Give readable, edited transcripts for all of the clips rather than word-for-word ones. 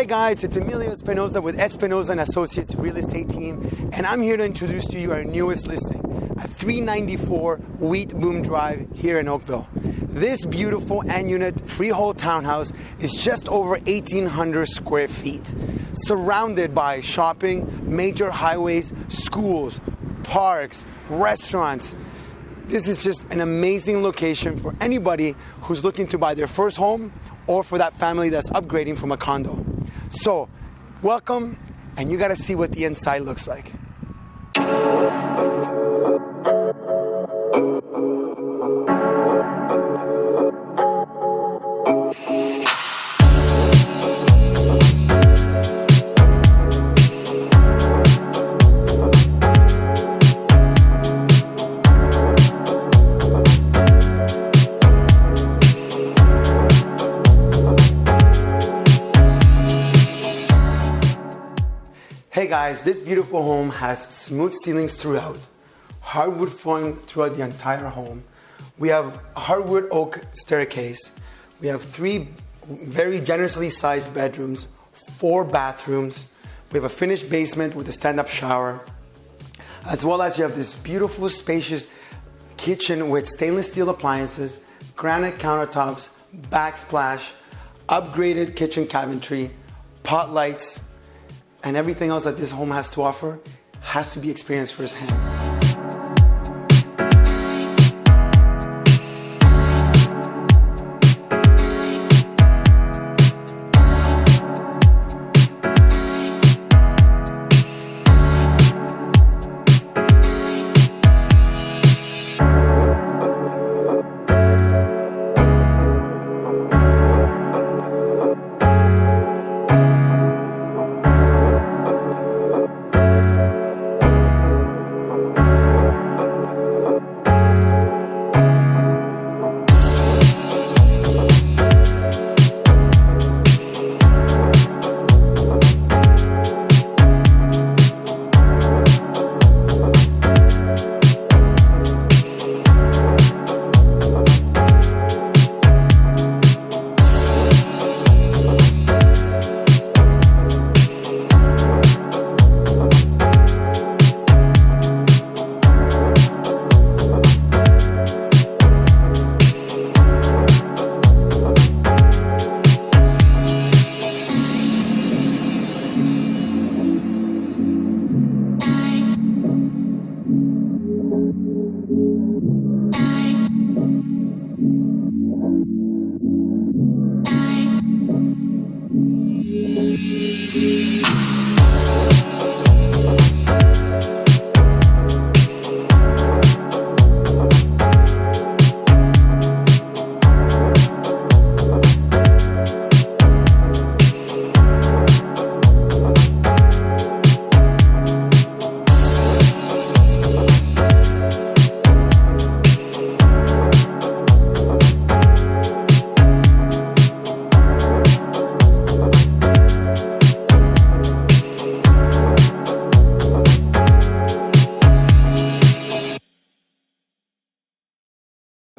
Hey guys, it's Emilio Espinosa with Espinosa & Associates Real Estate Team, and I'm here to introduce to you our newest listing at 394 Wheat Boom Drive here in Oakville. This beautiful unit freehold townhouse is just over 1,800 square feet, surrounded by shopping, major highways, schools, parks, restaurants. This is just an amazing location for anybody who's looking to buy their first home or for that family that's upgrading from a condo. So, welcome, and you gotta see what the inside looks like. Hey guys, this beautiful home has smooth ceilings throughout, hardwood flooring throughout the entire home. We have a hardwood oak staircase. We have 3 very generously sized bedrooms, 4 bathrooms. We have a finished basement with a stand-up shower, as well as you have this beautiful spacious kitchen with stainless steel appliances, granite countertops, backsplash, upgraded kitchen cabinetry, pot lights, and everything else that this home has to offer has to be experienced firsthand.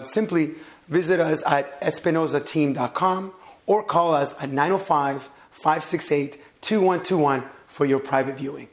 Simply visit us at espinosateam.com or call us at 905-568-2121 for your private viewing.